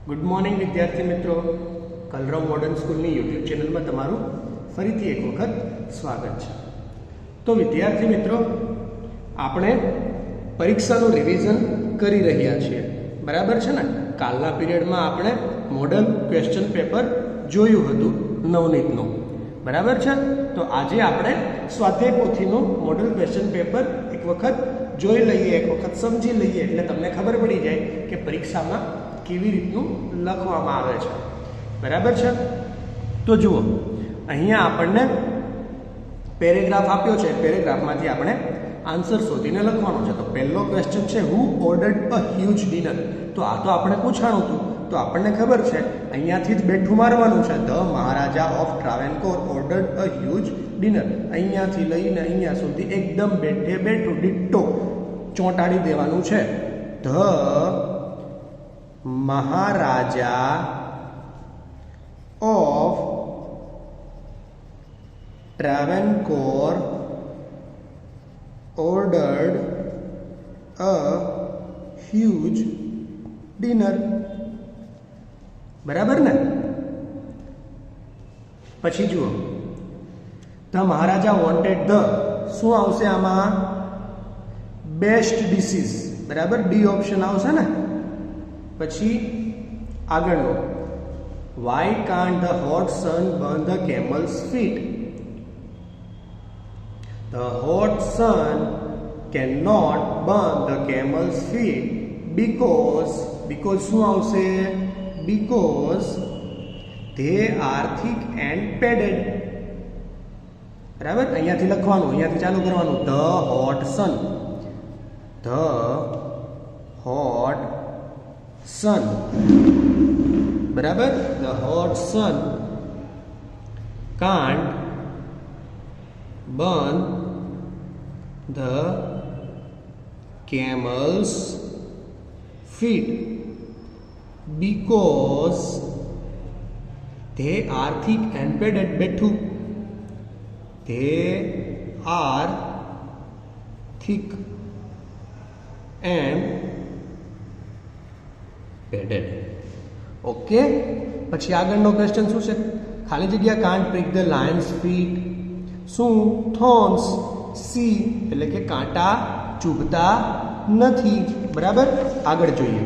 Good morning વિદ્યાર્થી મિત્રો, કલરવ modern સ્કૂલની યુટ્યુબ ચેનલમાં તમારું ફરીથી એક વખત સ્વાગત છે. તો વિદ્યાર્થી મિત્રો, આપણે પરીક્ષાનું રિવિઝન કરી રહ્યા છીએ, બરાબર છે ને. કાલના પીરિયડમાં આપણે મોડલ ક્વેશ્ચન પેપર જોયું હતું નવનીતનું, બરાબર છે. તો આજે આપણે સ્વાધ્યાય પોથીનું મોડલ ક્વેશ્ચન પેપર એક વખત જોઈ લઈએ, એક વખત સમજી લઈએ, એટલે તમને ખબર પડી જાય કે પરીક્ષામાં કેવી રીતનું લખવામાં આવે છે, બરાબર છે. તો જુઓ, અહીંયા આપણને પેરેગ્રાફ આપ્યો છે, પેરેગ્રાફમાંથી આપણે આન્સર શોધીને લખવાનો છે. તો પહેલો ક્વેશ્ચન છે, હુ ઓર્ડર્ડ અ હ્યુજ ડિનર. તો આ તો આપણે પૂછાણું હતું, તો આપણને ખબર છે અહીંયાથી જ બેઠું મારવાનું છે. The Maharaja of Travancore ordered a huge dinner. અહીંયાથી લઈને અહીંયા સુધી એકદમ બેઠે બેઠું ડિટ્ટો ચોંટાડી દેવાનું છે. The Maharaja of Travancore ordered a huge dinner. બરાબર ને. પછી જુઓ, ધ મહારાજા વોન્ટેડ ધ, શું આવશે આમાં? બેસ્ટ ડિશિસ, બરાબર, ડી ઓપ્શન આવશે ને. પછી આગળનો, why can't the hot sun burn the camels feet. The hot sun cannot burn the camel's feet because શું આવશે? Because they are thick and padded. બરાબર, અહીંયાથી લખવાનું, અહીંયાથી ચાલુ કરવાનું. The hot sun, the hot sun, બરાબર, the hot sun can't burn the camel's feet because they are thick and padded. બેઠું, they are thick and padded. Okay. પછી આગળનો ક્વેશ્ચન શું છે? ખાલી જગ્યા can't prick the lion's feet. શું? Thorns. C એટલે કે કાંટા ચૂભતા નથી, બરાબર. આગળ જોઈએ,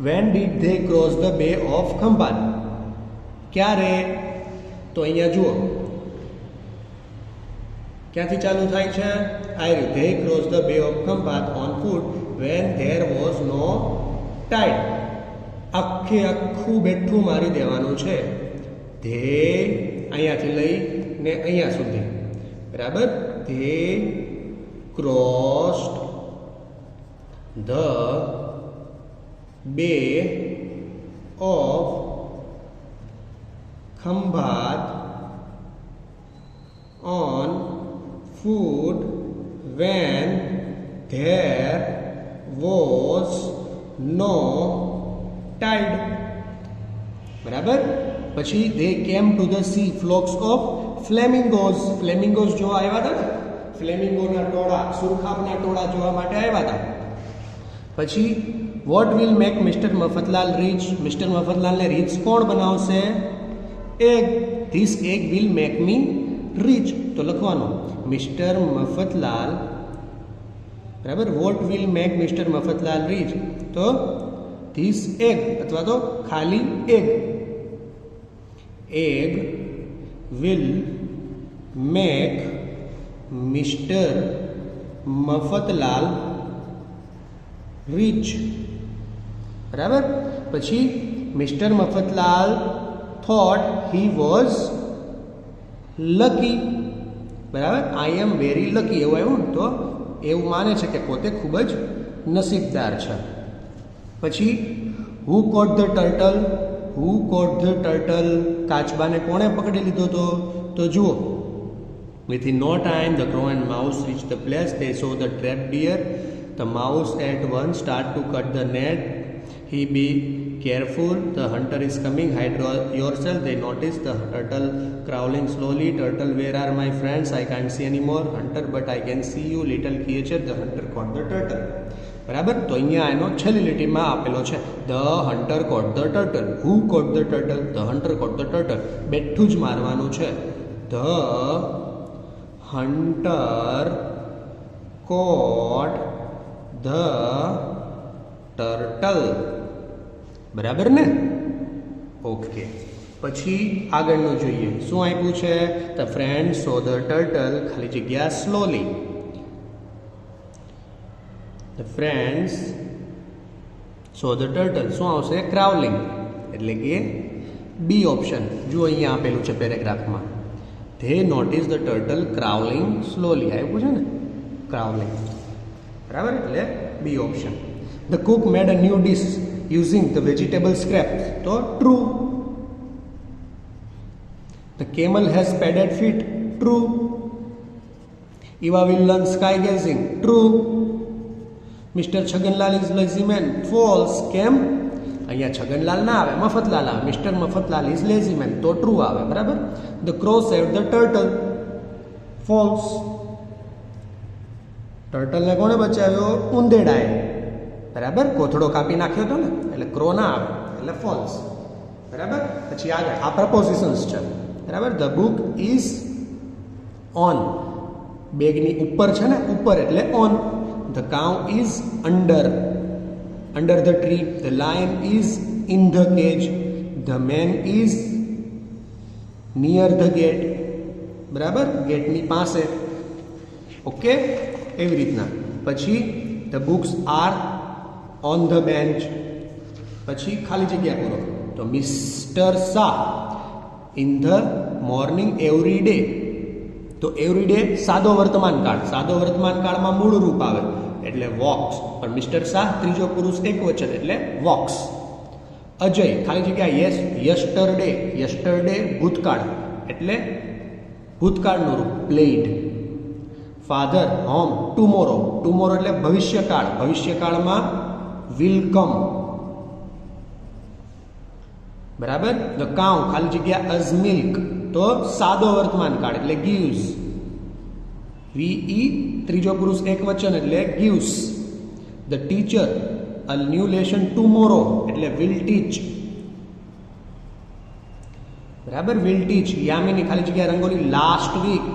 when did they cross the Bay of Khambhat. ક્યારે? તો અહીંયા જુઓ, ક્યાંથી ચાલુ થાય છે? આયરું, they cross the Bay of Khambhat on foot when there was no tide. આખે આખું બેઠું મારી દેવાનું છે. ધે અહીંયાથી લઈને અહીંયા સુધી, બરાબર. They crossed the Bay of Khambhat on foot when there was no tide, બરાબર. પછી they came to the sea flocks of flamingos. Flamingos જોવા આવ્યા હતા ને, ફ્લેમિંગોના ટોળા, સુરખાબના ટોળા જોવા માટે આવ્યા હતા. પછી what will make Mister Mafatlal rich. મિસ્ટર મફતલાલને રીચ કોણ બનાવશે? Egg. This egg will make me rich. તો લખવાનું મિસ્ટર મફતલાલ, બરાબર. What will make Mister Mafatlal rich. તો ધીસ એગ અથવા તો ખાલી egg, egg will make Mr. Mafatlal rich, બરાબર. પછી Mister Mafatlal thought he was lucky, બરાબર. I am very lucky એવું આવ્યું ને, તો એવું માને છે કે પોતે ખૂબ જ નસીબદાર છે. પછી who caught the turtle. Who caught the turtle? કાચબાને કોણે પકડી લીધો હતો? તો જુઓ, within no time the crow and mouse reached the place. They saw the trapped deer. The mouse at once started to cut the net. He be careful, the hunter is coming, hide yourself. They noticed the turtle crawling slowly. Turtle, where are my friends? I can't see anymore. Hunter, but I can see you, little creature. The hunter caught the turtle. બરાબર. તો અહીંયા એનો છેલ્લી લીટીમાં આપેલો છે the hunter caught the turtle. Who caught the turtle? The hunter caught the turtle. બેઠું જ મારવાનું છે. The hunter caught the turtle. બરાબર ને? ઓકે. પછી આગળનું જોઈએ. શું આપ્યું છે? The friend so the turtle ખાલી જગ્યા slowly. The friends so the turtle શું આવશે? ક્રાઉલિંગ. એટલે કે બી ઓપ્શન. જો અહીંયા આપેલું છે પેરેગ્રાફમાં. They notice the turtle crawling slowly. આપ્યું છે ને ક્રાઉલિંગ. બરાબર. એટલે B option. The cook made a new dish using the vegetable scrap. તો true. The camel has padded feet. True. Eva will learn sky gazing. True. Mr. Chhaganlal is lazy man. False. કેમ? અહીંયા છગનલાલ ના આવે, મફતલાલ આવે. Mister Mafatlal is lazy man. તો true આવે. બરાબર. The crow saved the turtle. False. ટર્ટલને કોણે બચાવ્યો? ઉંદેડાએ. બરાબર. કોથળો કાપી નાખ્યો હતો ને, એટલે ક્રો ના આવે, એટલે ફોલ્સ. બરાબર. પછી આગળ આ પ્રપોઝિશન્સ છે. બરાબર. The book is on. બેગની ઉપર છે ને, ઉપર એટલે on. The cow is under. Under the tree. The lion is in the cage. The man is near the gate. બરાબર. ગેટની પાસે. ઓકે. એવી રીતના. પછી the books are on the bench. પછી ખાલી જગ્યા પૂરો. તો mister Shah in the morning every day. તો એવરી ડે સાદો વર્તમાન કાળ. સાદો વર્તમાન કાળમાં મૂળ રૂપ આવે એટલે વોક્સ. પણ મિસ્ટર શાહ ત્રીજો પુરુષ એક વચન એટલે વોક્સ. અજય ખાલી જગ્યા યસ યસ્ટરડે. યસ્ટરડે ભૂતકાળ એટલે ભૂતકાળનું રૂપ played. Father home tomorrow. Tomorrow એટલે ભવિષ્યકાળ. ભવિષ્યકાળમાં વિલ કમ. બરાબર. ધ કાઉ ખાલી જગ્યા અઝ મિલ્ક. તો સાદો વર્તમાન કાળ એટલે ગીવ્સ. વી ત્રીજો પુરુષ એક વચન એટલે gives. The teacher a new lesson tomorrow એટલે વિલ ટીચ. બરાબર. Will teach. યામિની ખાલી જગ્યા રંગોલી લાસ્ટ વીક.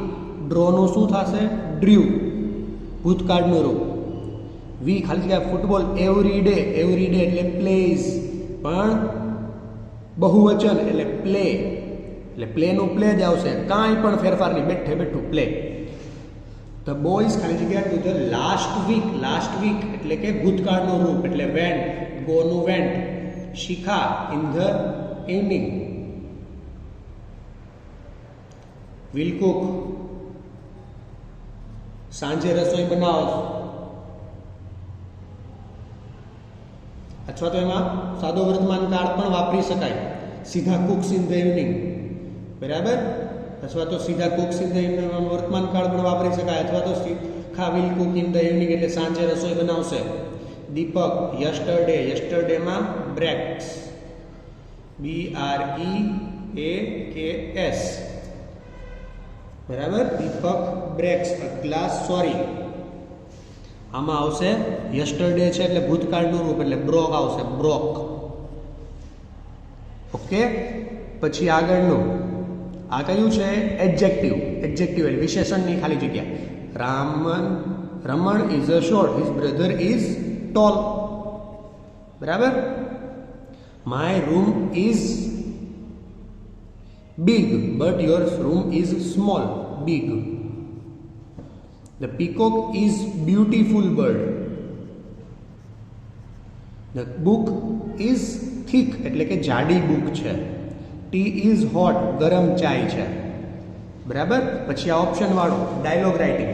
ડ્રોનું શું થશે? ડ્રીવ. ભૂતકાળનું રૂપ. વી ખાલી જગ્યા football every day. Every day એટલે પ્લેઝ. પણ બહુવચન એટલે પ્લે. એટલે પ્લેનું પ્લે જ આવશે. કાંઈ પણ ફેરફાર નહીં. બેઠે બેઠું પ્લે. ધ બોયઝ ખાલી જગ્યા to the last week. Last week એટલે કે ભૂતકાળનું રૂપ એટલે વેન્ટ. ગોનું went. Shikha in the evening. Will cook સાંજે રસોઈ બનાવો. અથવા તો એમાં સાદો વર્તમાન કાળ પણ વાપરી શકાય. સીધા કુક્સ ઇન ધ ઇવનિંગ. બરાબર. અથવા તો સીધા કુક્સ ઇન ધ ઇવનિંગ વર્તમાન કાળ પણ વાપરી શકાય. અથવા તો Shikha will cook in the evening એટલે સાંજે રસોઈ બનાવશે. દીપક યસ્ટરડે. યસ્ટરડેમાં બ્રેક્સ. BREAKS. બરાબર. Deepak breaks a glass. Sorry, આમાં આવશે યસ્ટરડે છે એટલે ભૂતકાળનું રૂપ એટલે બ્રોક આવશે. બ્રોક. ઓકે. પછી આગળનું આ કયું છે? એડજેક્ટિવ. એડજેક્ટિવ એટલે વિશેષણની ખાલી જગ્યા. Raman is a short. His brother is tall. બરાબર. My room is big but your room is small. Big. The peacock is beautiful bird. The book is thick એટલે કે જાડી બુક છે. ટી ઇઝ હોટ ગરમ ચાય છે. બરાબર. પછી આ ઓપ્શન વાળો dialogue writing.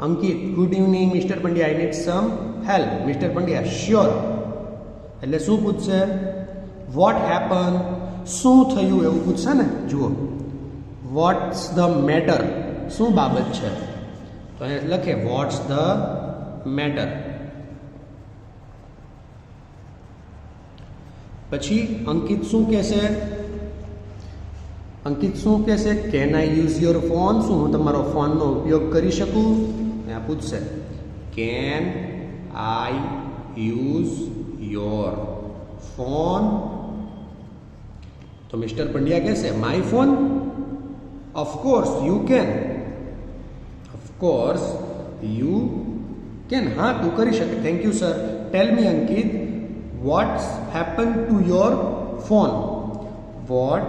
Ankit good evening mister Pandya, I need some help. Mister Pandya sure એટલે શું પૂછશે? What happen. શું થયું એવું પૂછશે ને. જુઓ, વોટ્સ ધ મેટર. શું બાબત છે? તો અહીંયા લખે વોટ્સ ધ મેટર. પછી અંકિત શું કહેશે? અંકિત શું કહેશે? Can I use your phone. શું હું તમારો ફોનનો ઉપયોગ કરી શકું? અહીંયા પૂછશે can I use your phone. तो मिस्टर पंड्या कैसे my phone. Of course you can. Of course you can. हाँ तू કરી શકે. Thank you sir. Tell me Ankit what's happen to your phone. What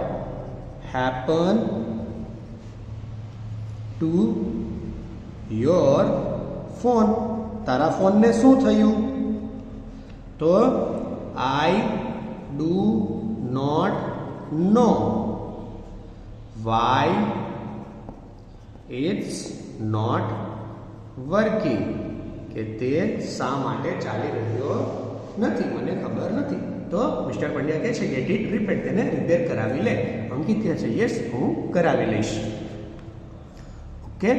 happen to your phone. તારા ફોનને શું થયું? તો I do not know why it's not working. કે તે શા માટે ચાલી રહ્યો નથી મને ખબર નથી. તો મિસ્ટર પંડ્યા કહે છે ગેટ ઇટ રિપેર. તેને રિપેર કરાવી લે. અંકિત કહે છે યસ હું કરાવી લઈશ. ઓકે.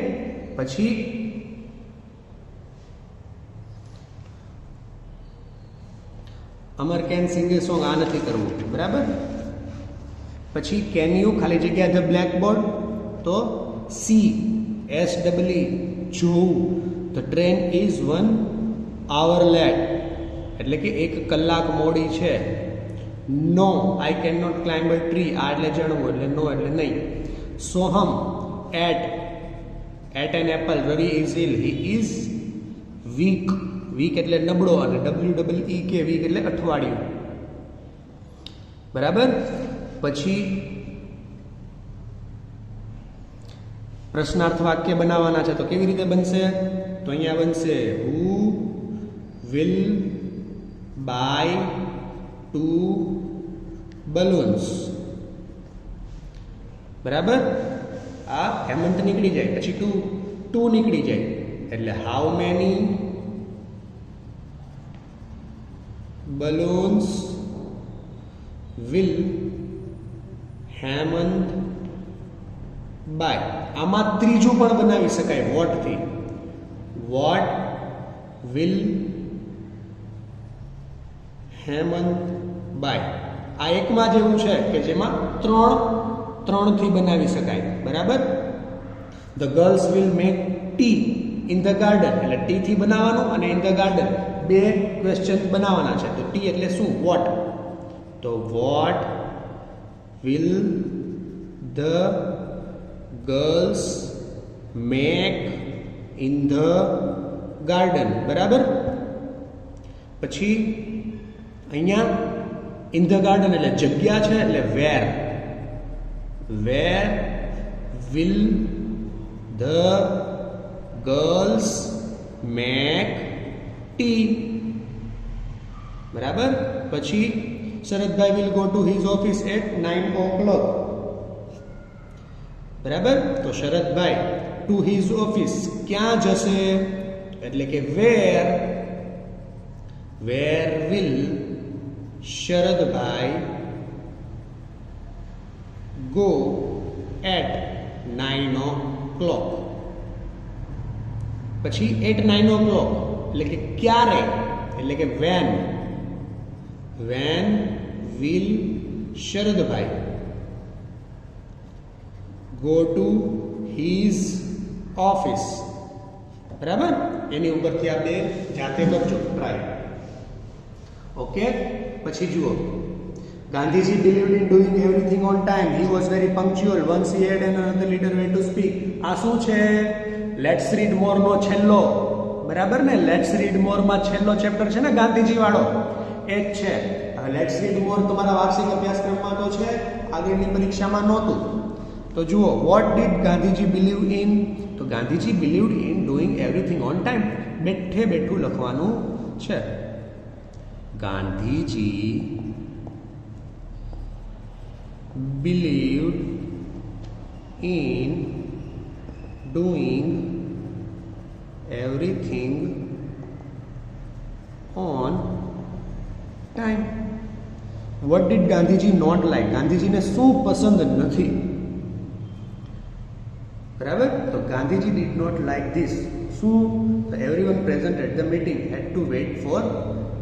પછી અમર કેન સિંગ એ સોંગ. આ નથી કરવું બરાબર. પછી કેન યુ ખાલી જગ્યા ધ બ્લેક બોર્ડ. તો CSEE જોવું. The train is 1 hour late. એટલે કે 1 કલાક મોડી છે. No I can not climb a tree. આ એટલે જણવું એટલે નો એટલે નહીં. Soham ate an apple. Ravi is ill. He is weak. Weak એટલે નબળો અને WEEK વીક એટલે અઠવાડિયું બરાબર. પછી પ્રશ્નાર્થ વાક્ય બનાવવાના છે. તો કેવી રીતે બનશે? તો અહીંયા બનશે હુ વિલ બાય 2 balloons. બરાબર. આ હેમંત નીકળી જાય. પછી ટુ નીકળી જાય એટલે how many balloons will Hemant buy. આમાં ત્રીજું પણ બનાવી શકાય વોટ થી. What will Hemant buy. આ એકમાં જેવું છે કે જેમાં ત્રણ થી બનાવી શકાય બરાબર. The girls will make tea in the garden. એટલે ટી થી બનાવવાનું અને ઇન ધ ગાર્ડન બે ક્વેશ્ચન બનાવવાના છે. તો ટી એટલે શું? વોટ. તો what will the girls make in the garden. બરાબર. પછી અહીંયા ઇન ધ ગાર્ડન એટલે જગ્યા છે એટલે where. Where will the girls make tea. બરાબર. પછી Sharadbhai will go to his office at 9 o'clock. બરાબર. તો શરદભાઈ ટુ હિઝ ઓફિસ ક્યાં જશે? એટલે કે વેર વિલ શરદભાઈ ગો એટ 9 o'clock. પછી એટ 9 o'clock એટલે કે ક્યારે? એટલે કે વેન વિલ શરદભાઈ ગો ટુ હિઝ ઓફિસ. બરાબર. એની ઉપરથી આ બે જાતે કરજો ટ્રાય. ઓકે. પછી જુઓ Gandhiji believed in doing everything on time. He was very punctual. Once he had another leader went to speak. આ શું છે? લેટ્સ રીડ મોર નો છેલ્લો. બરાબર ને. લેટ્સ રીડ મોર માં છેલ્લો ચેપ્ટર છે ને ગાંધીજી વાળો એ જ છે. હવે લેટ્સ રીડ મોર તમારા વાર્ષિક અભ્યાસક્રમમાં તો છે, આગળની પરીક્ષામાં નહોતું. તો જુઓ what did Gandhiji believe in. તો Gandhiji believed in doing everything on time. બેઠે બેઠું લખવાનું છે. Gandhiji believed in doing everything on time. What did Gandhiji not like? ગાંધીજીને શું પસંદ નથી? બરાબર. તો Gandhiji did not like this. શું? everyone present at the meeting had to wait for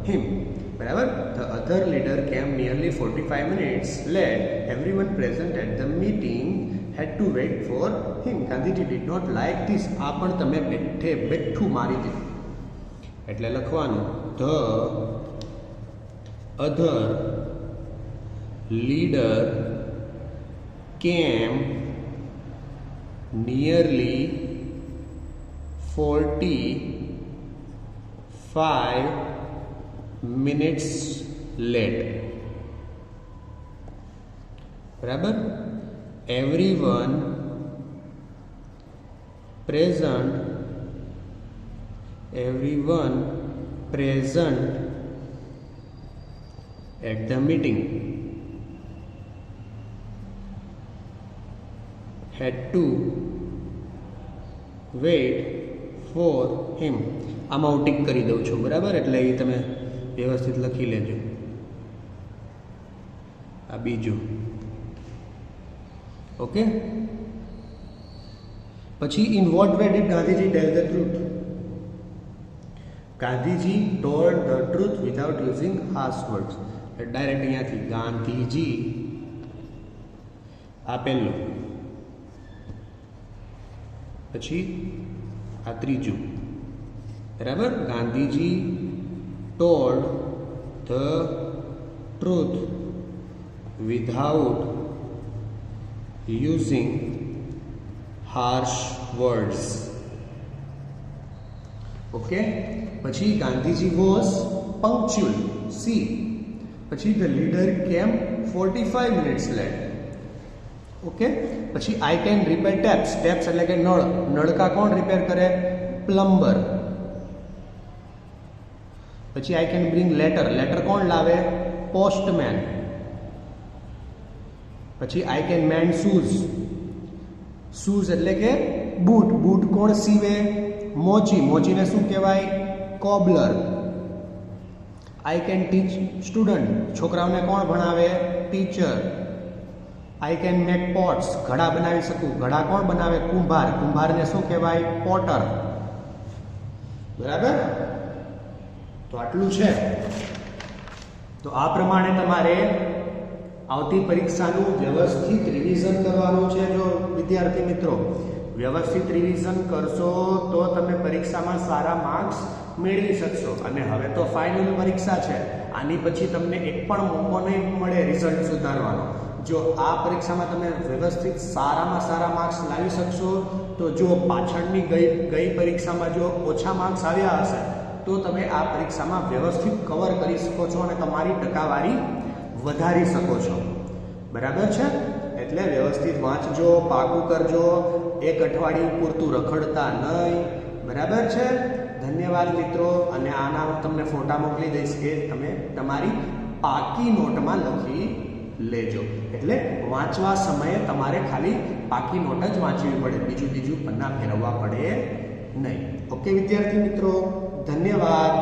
him. બરાબર. The other leader came nearly 45 minutes late. Everyone present at the meeting had to wait for him. Gandhiji did not like this. આ પણ તમે બેઠે બેઠું મારી દીધું. એટલે લખવાનું ધ અધર લીડર કેમ nearly 45 minutes late. બરાબર. Everyone present at the meeting had to wait for him. આમાં હું ટીક કરી દઉં છું, બરાબર, એટલે એ તમે વ્યવસ્થિત લખી લેજો. આ બીજું. ઓકે. પછી in what way did Gandhiji tell the truth? Gandhiji told the truth without using harsh words. Direct અહીંયાથી ગાંધીજી, આ પહેલું, પછી આ ત્રીજું, બરાબર. Gandhiji told the truth without using harsh words. Okay. પછી ગાંધીજી વોઝ પંક્ચ્યુઅલ, સી. પછી the leader came 45 minutes late. Okay. પછી I can repair taps. Taps એટલે કે નળ. નળકા કોણ રિપેર કરે? પ્લમ્બર. પછી I can bring letter. Letter કોણ લાવે? પોસ્ટમેન. પછી I can mind shoes. Shoes એટલે કે બૂટ. બૂટ કોણ સીવે? મોચી. મોચીને શું કહેવાય? Cobbler. I can teach student. છોકરાઓને કોણ ભણાવે? Teacher. I can make pots. ઘડા બનાવી શકું. ઘડા કોણ બનાવે? કુંભાર. કુંભારને શું કહેવાય? પોટર. બરાબર. તો આટલું છે. તો આ પ્રમાણે તમારે આવતી પરીક્ષાનું વ્યવસ્થિત રિવિઝન કરવાનું છે. જો વિદ્યાર્થી મિત્રો વ્યવસ્થિત રિવિઝન કરશો તો તમે પરીક્ષામાં સારા માર્ક્સ મેળવી શકશો. અને હવે તો ફાઇનલ પરીક્ષા છે. આની પછી તમને એક પણ મોકો નહીં મળે રિઝલ્ટ સુધારવાનો. જો આ પરીક્ષામાં તમે વ્યવસ્થિત સારામાં સારા માર્ક્સ લાવી શકશો તો જો પાછળની ગઈ પરીક્ષામાં જો ઓછા માર્ક્સ આવ્યા હશે તો તમે આ પરીક્ષામાં વ્યવસ્થિત કવર કરી શકો છો અને તમારી ટકાવારી વધારી શકો છો. બરાબર છે. એટલે વ્યવસ્થિત વાંચજો, પાકું કરજો, એક અઠવાડિયું પૂરતું રખડતા નહીં. બરાબર છે. ધન્યવાદ મિત્રો. અને આના હું તમને ફોટા મોકલી દઈશ કે તમે તમારી પાકી નોટમાં લખી લેજો. એટલે વાંચવા સમયે તમારે ખાલી પાકી નોટ જ વાંચવી પડે, બીજું પન્ના ફેરવવા પડે નહીં. ઓકે વિદ્યાર્થી મિત્રો, ધન્યવાદ.